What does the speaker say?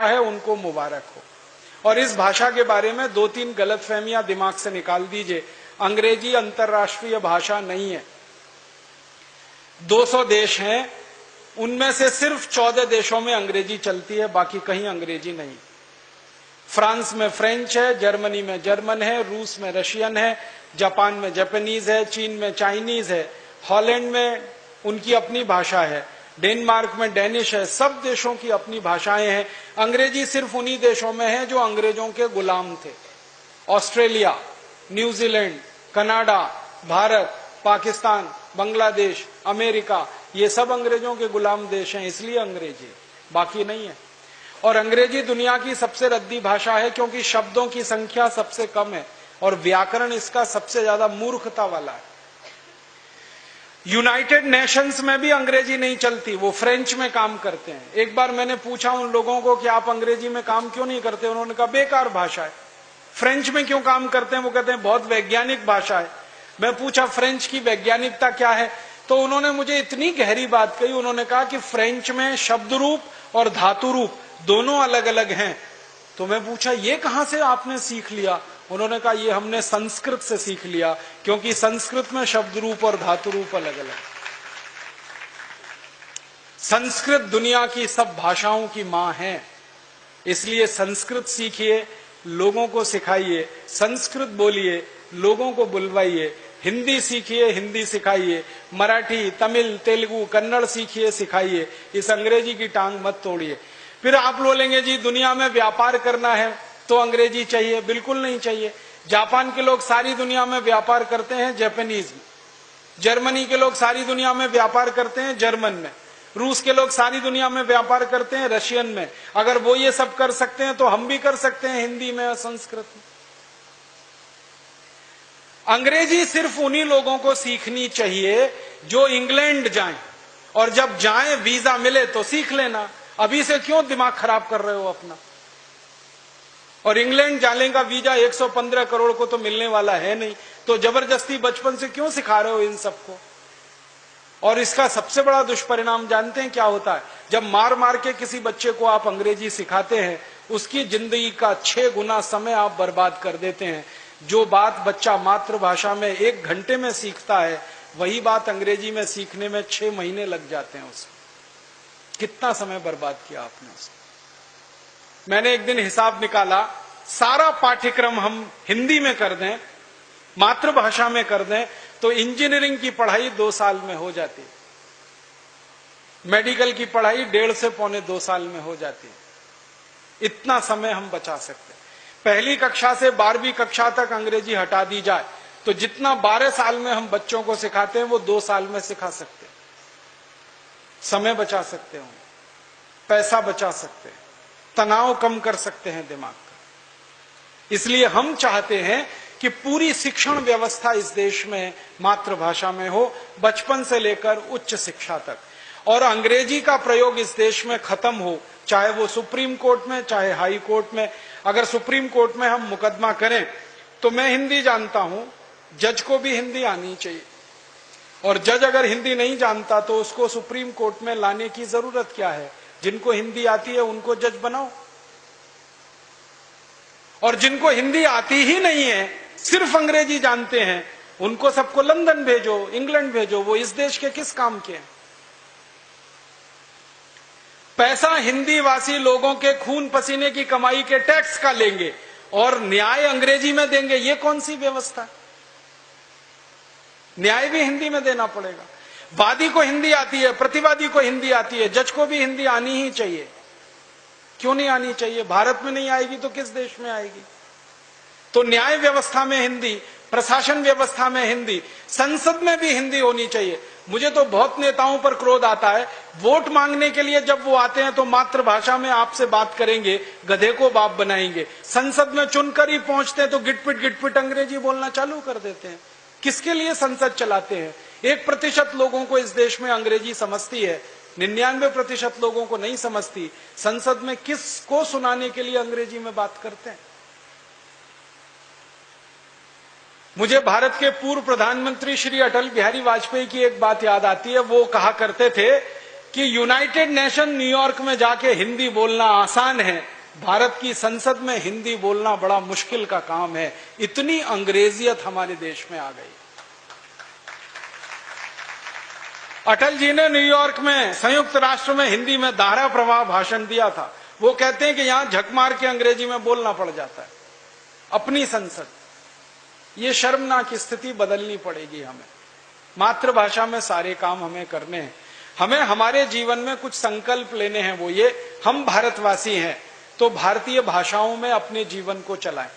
है उनको मुबारक हो। और इस भाषा के बारे में 2-3 गलतफहमियां दिमाग से निकाल दीजिए। अंग्रेजी अंतर्राष्ट्रीय भाषा नहीं है। 200 देश हैं, उनमें से सिर्फ 14 देशों में अंग्रेजी चलती है, बाकी कहीं अंग्रेजी नहीं। फ्रांस में फ्रेंच है, जर्मनी में जर्मन है, रूस में रशियन है, जापान में जापानीज है, चीन में चाइनीज है, हॉलैंड में उनकी अपनी भाषा है, डेनमार्क में डेनिश है। सब देशों की अपनी भाषाएं हैं। अंग्रेजी सिर्फ उन्हीं देशों में है जो अंग्रेजों के गुलाम थे। Australia, New Zealand, Canada, Bharat, Pakistan, Bangladesh, America, ये सब अंग्रेजों के गुलाम देश हैं, इसलिए अंग्रेजी, बाकी नहीं है। और अंग्रेजी दुनिया की सबसे रद्दी भाषा है क्योंकि शब्दों की संख्या सबसे कम है और व्याकरण इसका सबसे ज्यादा मूर्खता वाला है। यूनाइटेड नेशंस में भी अंग्रेजी नहीं चलती, वो फ्रेंच में काम करते हैं। एक बार मैंने पूछा उन लोगों को कि आप अंग्रेजी में काम क्यों नहीं करते, उन्होंने कहा बेकार भाषा है। फ्रेंच में क्यों काम करते हैं, वो कहते हैं बहुत वैज्ञानिक भाषा है। मैं पूछा फ्रेंच की वैज्ञानिकता क्या है, तो उन्होंने मुझे इतनी गहरी बात कही। उन्होंने कहा कि फ्रेंच में शब्द रूप और धातु रूप दोनों अलग अलग हैं। तो मैं पूछा ये कहां से आपने सीख लिया, उन्होंने कहा ये हमने संस्कृत से सीख लिया, क्योंकि संस्कृत में शब्द रूप और धातु रूप अलग अलग। संस्कृत दुनिया की सब भाषाओं की मां है, इसलिए संस्कृत सीखिए, लोगों को सिखाइए, संस्कृत बोलिए, लोगों को बुलवाइए। हिंदी सीखिए, हिंदी सिखाइए, मराठी, तमिल, तेलुगु, कन्नड़ सीखिए, सिखाइए। इस अंग्रेजी की टांग मत तोड़िए। फिर आप बोलेंगे जी दुनिया में व्यापार करना है तो अंग्रेजी चाहिए, बिल्कुल नहीं चाहिए। जापान के लोग सारी दुनिया में व्यापार करते हैं जापानीज में, जर्मनी के लोग सारी दुनिया में व्यापार करते हैं जर्मन में, रूस के लोग सारी दुनिया में व्यापार करते हैं रशियन में। अगर वो ये सब कर सकते हैं तो हम भी कर सकते हैं हिंदी में और संस्कृत में। अंग्रेजी सिर्फ उन्हीं लोगों को सीखनी चाहिए जो इंग्लैंड जाएं, और जब जाएं वीजा मिले तो सीख लेना। अभी से क्यों दिमाग खराब कर रहे हो अपना। और इंग्लैंड जाने का वीजा 115 करोड़ को तो मिलने वाला है नहीं, तो जबरदस्ती बचपन से क्यों सिखा रहे हो इन सबको। और इसका सबसे बड़ा दुष्परिणाम जानते हैं क्या होता है, जब मार मार के किसी बच्चे को आप अंग्रेजी सिखाते हैं, उसकी जिंदगी का 6 गुना समय आप बर्बाद कर देते हैं। जो बात बच्चा मातृभाषा में 1 घंटे में सीखता है, वही बात अंग्रेजी में सीखने में 6 महीने लग जाते हैं उसको। कितना समय बर्बाद किया आपने उसको। मैंने एक दिन हिसाब निकाला, सारा पाठ्यक्रम हम हिंदी में कर दें, मातृभाषा में कर दें, तो इंजीनियरिंग की पढ़ाई 2 साल में हो जाती है, मेडिकल की पढ़ाई 1.5 से पौने 2 साल में हो जाती है। इतना समय हम बचा सकते हैं। पहली कक्षा से 12वीं कक्षा तक अंग्रेजी हटा दी जाए तो जितना 12 साल में हम बच्चों को सिखाते हैं वो 2 साल में सिखा सकते हैं। समय बचा सकते हैं, पैसा बचा सकते हैं, तनाव कम कर सकते हैं दिमाग का। इसलिए हम चाहते हैं कि पूरी शिक्षण व्यवस्था इस देश में मातृभाषा में हो, बचपन से लेकर उच्च शिक्षा तक। और अंग्रेजी का प्रयोग इस देश में खत्म हो, चाहे वो सुप्रीम कोर्ट में, चाहे हाई कोर्ट में। अगर सुप्रीम कोर्ट में हम मुकदमा करें तो मैं हिंदी जानता हूं, जज को भी हिंदी आनी चाहिए, और जज अगर हिंदी नहीं जानता तो उसको सुप्रीम कोर्ट में लाने की जरूरत क्या है। जिनको हिंदी आती है उनको जज बनाओ, और जिनको हिंदी आती ही नहीं है, सिर्फ अंग्रेजी जानते हैं, उनको सबको लंदन भेजो, इंग्लैंड भेजो। वो इस देश के किस काम के हैं। पैसा हिंदी वासी लोगों के खून पसीने की कमाई के टैक्स का लेंगे और न्याय अंग्रेजी में देंगे, ये कौन सी व्यवस्था। न्याय भी हिंदी में देना पड़ेगा। वादी को हिंदी आती है, प्रतिवादी को हिंदी आती है, जज को भी हिंदी आनी ही चाहिए। क्यों नहीं आनी चाहिए। भारत में नहीं आएगी तो किस देश में आएगी। तो न्याय व्यवस्था में हिंदी, प्रशासन व्यवस्था में हिंदी, संसद में भी हिंदी होनी चाहिए। मुझे तो बहुत नेताओं पर क्रोध आता है, वोट मांगने के लिए जब वो आते हैं तो मातृभाषा में आपसे बात करेंगे, गधे को बाप बनाएंगे। संसद में चुनकर ही पहुंचते हैं तो गिटपिट अंग्रेजी बोलना चालू कर देते हैं। किसके लिए संसद चलाते हैं। 1% लोगों को इस देश में अंग्रेजी समझती है, 99% लोगों को नहीं समझती। संसद में किसको सुनाने के लिए अंग्रेजी में बात करते हैं। मुझे भारत के पूर्व प्रधानमंत्री श्री अटल बिहारी वाजपेयी की एक बात याद आती है। वो कहा करते थे कि यूनाइटेड नेशन न्यूयॉर्क में जाके हिंदी बोलना आसान है, भारत की संसद में हिंदी बोलना बड़ा मुश्किल का काम है। इतनी अंग्रेजियत हमारे देश में आ गई। अटल जी ने न्यूयॉर्क में संयुक्त राष्ट्र में हिंदी में धारा प्रवाह भाषण दिया था। वो कहते हैं कि यहां झक मार के अंग्रेजी में बोलना पड़ जाता है अपनी संसद। ये शर्मनाक स्थिति बदलनी पड़ेगी हमें। मातृभाषा में सारे काम हमें करने हैं। हमें हमारे जीवन में कुछ संकल्प लेने हैं। वो ये, हम भारतवासी हैं तो भारतीय भाषाओं में अपने जीवन को चलाएं।